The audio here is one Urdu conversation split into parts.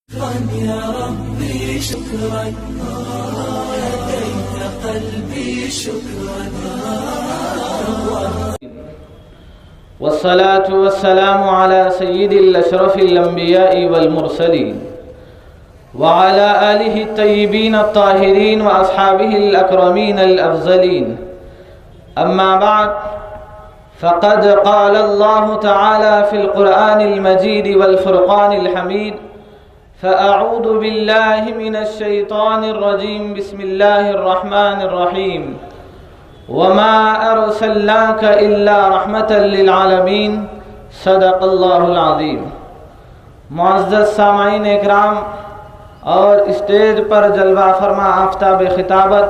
يا ربي شكرا هديت قلبي شكرا. والصلاة والسلام على سيد الأشرف الأنبياء والمرسلين وعلى آله الطيبين الطاهرين وأصحابه الأكرمين الأفضلين. أما بعد، فقد قال الله تعالى في القرآن المجيد والفرقان الحميد: فأعوذ بالله من الشيطان الرجيم، بسم الله الرحمن الرحيم، وما أرسلناك إلا رحمة للعالمين، صدق اللہ العظیم. معزز سامعین اکرام اور اسٹیج پر جلوہ فرما آفتاب خطابت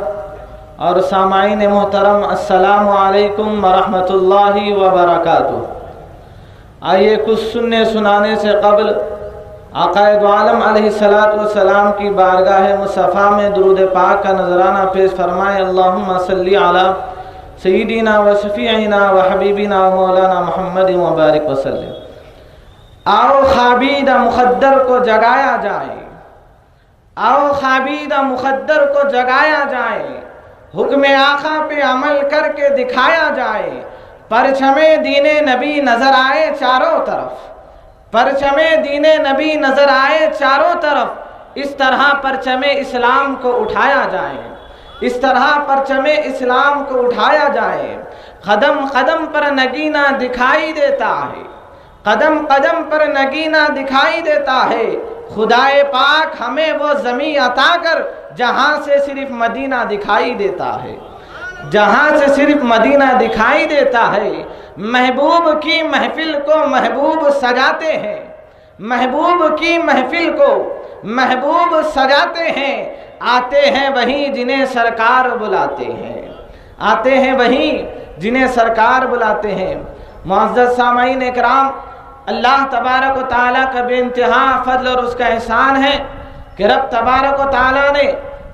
اور سامعین محترم، السلام علیکم ورحمۃ اللہ وبرکاتہ. آئیے کچھ سننے سنانے سے قبل عقائد عالم علیہ السلام کی بارگاہ مصطفیٰ میں درود پاک کا نذرانہ پیش فرمائے. اللہم صلی علی سیدنا و شفیعنا و حبیبنا و مولانا محمد مبارک وسلم. آؤ خوابیدہ مخدر کو جگایا جائے، آؤ خوابیدہ مخدر کو جگایا جائے، حکم آقا پہ عمل کر کے دکھایا جائے. پرچم دین نبی نظر آئے چاروں طرف، پرچم دین نبی نظر آئے چاروں طرف. اس طرح پرچم اسلام کو اٹھایا جائے، اس طرح پرچم اسلام کو اٹھایا جائے. قدم قدم پر نگینہ دکھائی دیتا ہے، قدم قدم پر نگینہ دکھائی دیتا ہے. خدائے پاک ہمیں وہ زمین عطا کر جہاں سے صرف مدینہ دکھائی دیتا ہے، جہاں سے صرف مدینہ دکھائی دیتا ہے. محبوب کی محفل کو محبوب سجاتے ہیں، محبوب کی محفل کو محبوب سجاتے ہیں. آتے ہیں وہی جنہیں سرکار بلاتے ہیں، آتے ہیں وہی جنہیں سرکار بلاتے ہیں. معزز سامعین اکرام، اللہ تبارک و تعالیٰ کا بے انتہا فضل اور اس کا احسان ہے کہ رب تبارک و تعالیٰ نے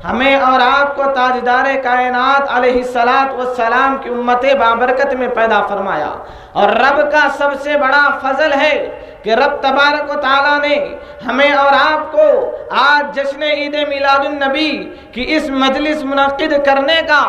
ہمیں اور آپ کو تاجدار کائنات علیہ السلام کی امت بابرکت میں پیدا فرمایا. اور رب کا سب سے بڑا فضل ہے کہ رب تبارک و تعالیٰ نے ہمیں اور آپ کو آج جشن عید میلاد النبی کی اس مجلس منعقد کرنے کا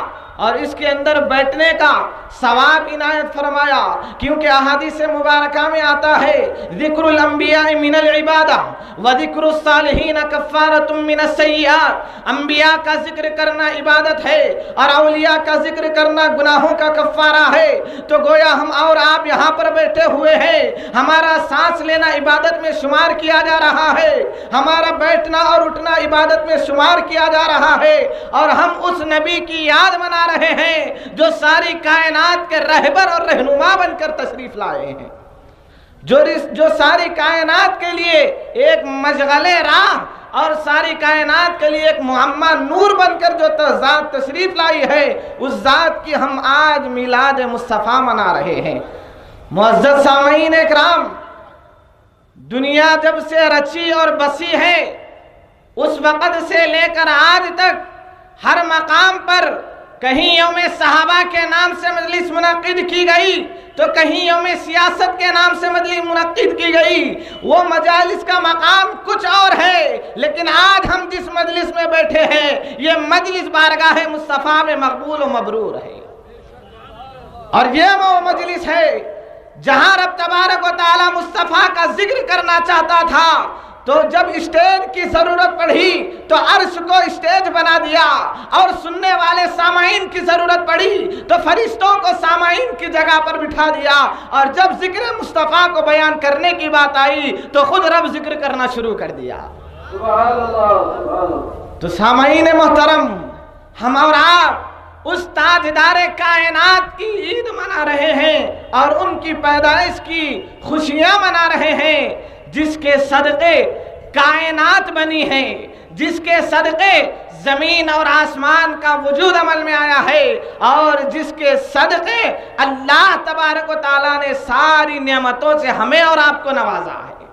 اور اس کے اندر بیٹھنے کا ثواب عنایت فرمایا. کیونکہ احادیث مبارکہ میں آتا ہے: ذکر الانبیاء من العبادہ و ذکر الصالحین کفارۃ من السیئات. انبیاء کا ذکر کرنا عبادت ہے اور اولیاء کا ذکر کرنا گناہوں کا کفارہ ہے. تو گویا ہم اور آپ یہاں پر بیٹھے ہوئے ہیں، ہمارا سانس لینا عبادت میں شمار کیا جا رہا ہے، ہمارا بیٹھنا اور اٹھنا عبادت میں شمار کیا جا رہا ہے. اور ہم اس نبی کی یاد منا رہے ہیں جو ساری کائنات کے رہبر اور رہنما بن کر تشریف لائے ہیں، جو ساری کائنات کے لیے ایک مشغلِ راہ اور ساری کائنات کے لیے ایک معمہ نور بن کر جو ذات تشریف لائی ہے، اس ذات کی ہم آج میلاد مصطفیٰ منا رہے ہیں. معزز سامعین اکرام، دنیا جب سے رچی اور بسی ہے، اس وقت سے لے کر آج تک ہر مقام پر کہیں یوم صحابہ کے نام سے مجلس منعقد کی گئی تو کہیں یوم سیاست کے نام سے مجلس منعقد کی گئی. وہ مجالس کا مقام کچھ اور ہے، لیکن آج ہم جس مجلس میں بیٹھے ہیں یہ مجلس بارگاہ مصطفیٰ میں مقبول و مبرور ہے. اور یہ وہ مجلس ہے جہاں رب تبارک و تعالی مصطفیٰ کا ذکر کرنا چاہتا تھا تو جب اسٹیج کی ضرورت پڑی تو عرش کو اسٹیج بنا دیا، اور سننے والے سامعین کی ضرورت پڑی تو فرشتوں کو سامعین کی جگہ پر بٹھا دیا. اور جب ذکر مصطفیٰ کو بیان کرنے کی بات آئی تو خود رب ذکر کرنا شروع کر دیا. سبحان اللہ. تو سامعین محترم، ہم اور آپ اس تاجدار کائنات کی عید منا رہے ہیں اور ان کی پیدائش کی خوشیاں منا رہے ہیں، جس کے صدقے کائنات بنی ہے، جس کے صدقے زمین اور آسمان کا وجود عمل میں آیا ہے، اور جس کے صدقے اللہ تبارک و تعالیٰ نے ساری نعمتوں سے ہمیں اور آپ کو نوازا ہے.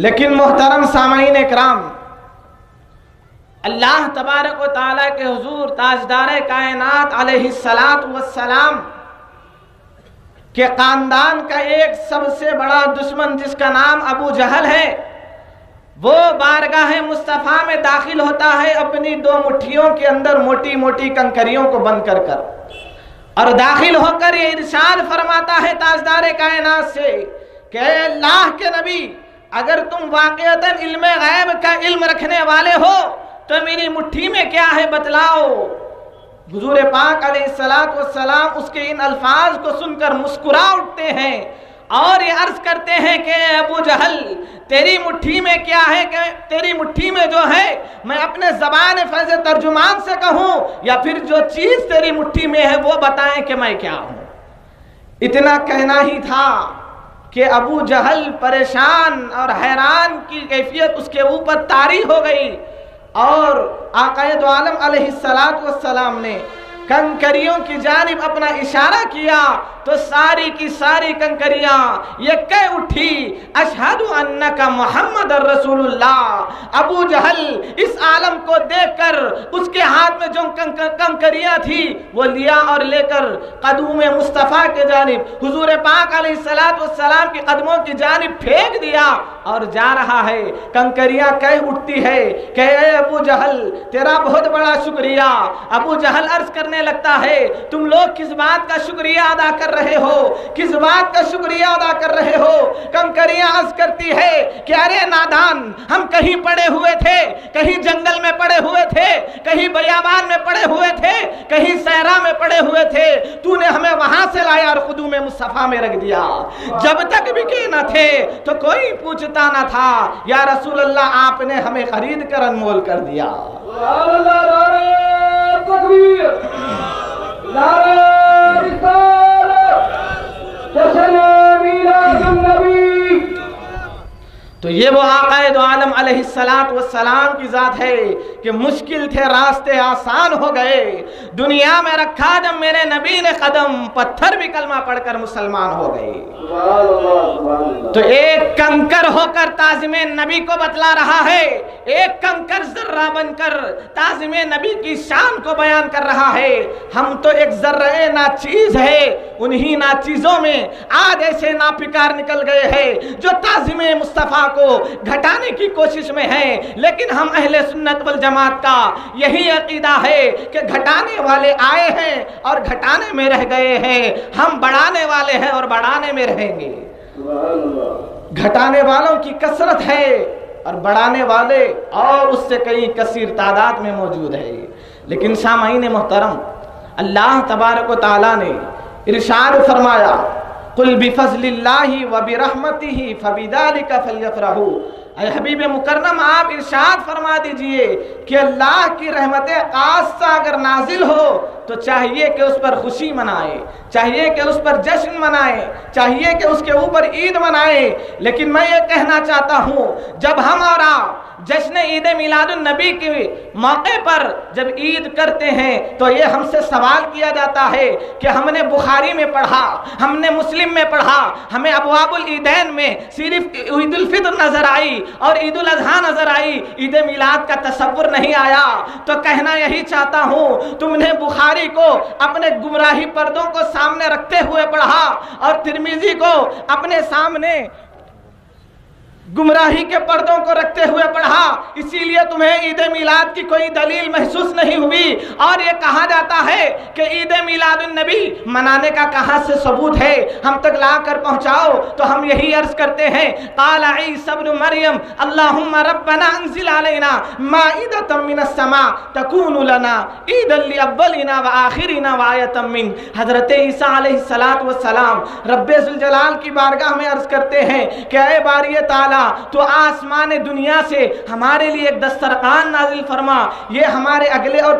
لیکن محترم سامعین اکرام، اللہ تبارک و تعالیٰ کے حضور تاجدار کائنات علیہ السلام کہ خاندان کا ایک سب سے بڑا دشمن جس کا نام ابو جہل ہے، وہ بارگاہ مصطفیٰ میں داخل ہوتا ہے اپنی 2 مٹھیوں کے اندر موٹی موٹی کنکریوں کو بند کر کر، اور داخل ہو کر یہ ارشاد فرماتا ہے تاجدار کائنات سے کہ اے اللہ کے نبی، اگر تم واقعتاً علم غیب کا علم رکھنے والے ہو تو میری مٹھی میں کیا ہے بتلاؤ۔ حضور پاک علیہ السلام اس کے ان الفاظ کو سن کر مسکرا اٹھتے ہیں اور یہ عرض کرتے ہیں کہ ابو جہل، تیری مٹھی میں کیا ہے، کہ تیری مٹھی میں جو ہے میں اپنے زبان فیض ترجمان سے کہوں یا پھر جو چیز تیری مٹھی میں ہے وہ بتائیں کہ میں کیا ہوں۔ اتنا کہنا ہی تھا کہ ابو جہل پریشان اور حیران کی کیفیت اس کے اوپر طاری ہو گئی، اور آقا دو عالم علیہ السلام نے کنکریوں کی جانب اپنا اشارہ کیا تو ساری کی ساری کنکریاں یہ کہہ اٹھی اشہد انک محمد رسول اللہ۔ ابو جہل اس عالم کو دیکھ کر اس کے ہاتھ میں جو کنکریاں تھی وہ لیا اور لے کر قدوم مصطفیٰ کے جانب حضور پاک علیہ السلام کے قدموں کی جانب پھینک دیا اور جا رہا ہے۔ کنکریاں کہہ اٹھتی ہے کہ اے ابو جہل، تیرا بہت بڑا شکریہ۔ ابو جہل عرض کرنے لگتا ہے تم لوگ کس بات کا شکریہ ادا کر رہے ہو، کس بات کا شکریہ ادا کر رہے ہو؟ کنکریاں عرض کرتی ہے کہ ارے نادان، ہم کہیں پڑے ہوئے تھے، کہیں جنگل میں پڑے ہوئے تھے، کہیں بیابان میں پڑے ہوئے تھے، کہیں صحرا میں پڑے ہوئے تھے، تو نے ہمیں وہاں سے لایا اور قدوم مصطفیٰ میں رکھ دیا۔ جب تک بکے نہ تھے تو کوئی پوچھتا نہ تھا، یا رسول اللہ آپ نے ہمیں خرید کر انمول کر دیا۔ تکبیر، نعرہ رسالت، جشن میلاد النبی۔ تو یہ وہ آقا دو عالم علیہ السلام کی ذات ہے کہ مشکل تھے راستے آسان ہو گئے، دنیا میں رکھا جب میرے نبی نے قدم، پتھر بھی کلمہ پڑھ کر مسلمان ہو گئے۔ تو ایک کنکر ہو کر تعظیم نبی کو بتلا رہا ہے، ایک کنکر ذرہ بن کر تعظیم نبی کی شان کو بیان کر رہا ہے۔ ہم تو ایک ذرہ ناچیز ہے، انہی ناچیزوں میں آج ایسے ناپکار نکل گئے ہیں جو تعظیم مصطفیٰ کو گھٹانے کی کوشش میں ہیں، لیکن ہم اہل سنت والجماعت کا یہی عقیدہ ہے کہ گھٹانے والے آئے ہیں اور گھٹانے میں رہ گئے ہیں، ہم بڑھانے والے ہیں اور بڑھانے میں رہیں گے۔ گھٹانے والوں کی کثرت ہے اور بڑھانے والے اور اس سے کئی کثیر تعداد میں موجود ہے، لیکن سامعین محترم، اللہ تبارک و تعالیٰ نے ارشاد فرمایا قل بفضل اللہ وبرحمتہ فبذلک فلیفرحوا۔ اے حبیب مکرم، آپ ارشاد فرما دیجئے کہ اللہ کی رحمت خاصہ اگر نازل ہو تو چاہیے کہ اس پر خوشی منائے، چاہیے کہ اس پر جشن منائے، چاہیے کہ اس کے اوپر عید منائے۔ لیکن میں یہ کہنا چاہتا ہوں، جب ہم اور آپ جشن عید میلاد النبی کے موقع پر جب عید کرتے ہیں تو یہ ہم سے سوال کیا جاتا ہے کہ ہم نے بخاری میں پڑھا، ہم نے مسلم میں پڑھا، ہمیں ابواب العیدین میں صرف عید الفطر نظر آئی اور عید الاضحیٰ نظر آئی، عید میلاد کا تصور نہیں آیا۔ تو کہنا یہی چاہتا ہوں، تم نے بخاری کو اپنے گمراہی پردوں کو سامنے رکھتے ہوئے پڑھا اور ترمذی کو اپنے سامنے گمراہی کے پردوں کو رکھتے ہوئے پڑھا، اسی لیے تمہیں عید میلاد کی کوئی دلیل محسوس نہیں ہوئی، اور یہ کہا جاتا ہے کہ عید میلاد النبی منانے کا کہاں سے ثبوت ہے، ہم تک لا کر پہنچاؤ۔ تو ہم یہی عرض کرتے ہیں قال عیسی ابن مریم اللہم ربنا انزل علینا مائدۃ من السماء تکون لنا عیدا لاولنا وآخرنا وآیۃ منک۔ حضرت عیسیٰ علیہ السلام رب ذوالجلال کی بارگاہ میں عرض کرتے ہیں کہ اے باری تعالیٰ، تو آسمان دنیا سے ہمارے لیے ایک دسترخوان نازل فرما، یہ ہمارے اگلے اور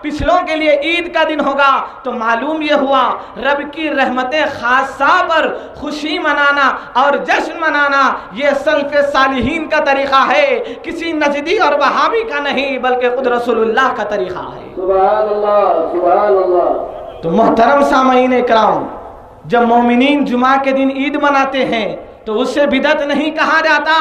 پچھلوں کے لیے عید کا دن ہوگا۔ تو معلوم یہ ہوا رب کی رحمت خاصہ پر خوشی منانا اور جشن منانا یہ سلف صالحین کا طریقہ ہے، کسی نجدی اور وہابی کا نہیں بلکہ خود رسول اللہ کا طریقہ ہے۔ سبحان اللہ، سبحان اللہ۔ تو محترم سامعین اکرام، جب مومنین جمعہ کے دن عید مناتے ہیں تو اسے بدعت نہیں کہا جاتا،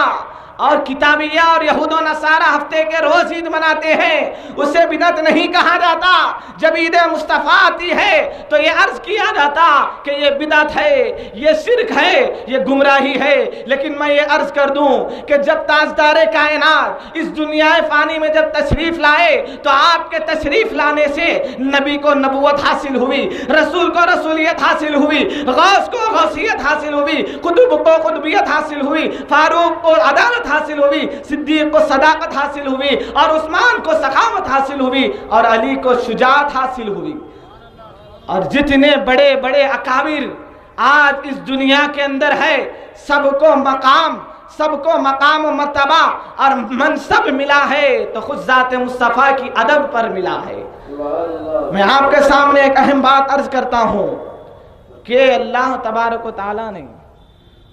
اور کتابیہ اور یہود و نصارہ ہفتے کے روز عید مناتے ہیں، اسے بدعت نہیں کہا جاتا۔ جب عید مصطفیٰ آتی ہے تو یہ عرض کیا جاتا کہ یہ بدعت ہے، یہ شرک ہے، یہ گمراہی ہے۔ لیکن میں یہ عرض کر دوں کہ جب تاجدار کائنات اس دنیا فانی میں جب تشریف لائے تو آپ کے تشریف لانے سے نبی کو نبوت حاصل ہوئی، رسول کو رسولیت حاصل ہوئی، غوث کو غوثیت حاصل ہوئی، قطب کو قطبیت حاصل ہوئی، فاروق کو عدالت حاصل ہوئی، صدیق کو صداقت حاصل ہوئی، اور عثمان کو سخاوت حاصل ہوئی، اور علی کو شجاعت حاصل ہوئی۔ اور جتنے بڑے بڑے اکابر آج اس دنیا کے اندر ہے، سب کو مقام و مرتبہ اور منصب ملا ہے تو خود ذات مصطفیٰ کی ادب پر ملا ہے۔ میں آپ کے سامنے ایک اہم بات عرض کرتا ہوں کہ اللہ تبارک و تعالیٰ نے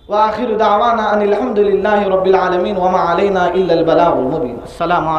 وآخر دعوانا ان الحمدللہ رب العالمین وما علینا الا البلاغ المبین۔ السلام علیکم۔